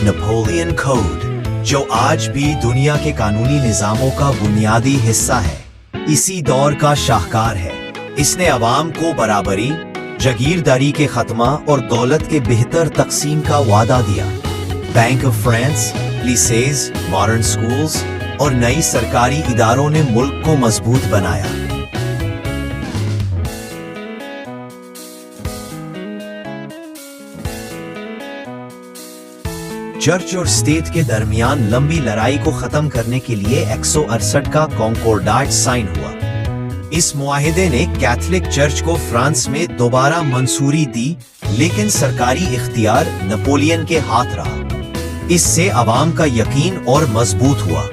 Napoleon code جو آج بھی دنیا کے قانونی نظاموں کا بنیادی حصہ ہے اسی دور کا شاہکار ہے۔ اس نے عوام کو برابری، جاگیرداری کے خاتمہ اور دولت کے بہتر تقسیم کا وعدہ دیا۔ Bank of France, leases, modern schools اور نئی سرکاری اداروں نے ملک کو مضبوط بنایا۔ چرچ اور اسٹیٹ کے درمیان لمبی لڑائی کو ختم کرنے کے لیے 168 کا کانکورڈاٹ سائن ہوا۔ اس معاہدے نے کیتھولک چرچ کو فرانس میں دوبارہ منصوری دی، لیکن سرکاری اختیار نپولین کے ہاتھ رہا۔ اس سے عوام کا یقین اور مضبوط ہوا۔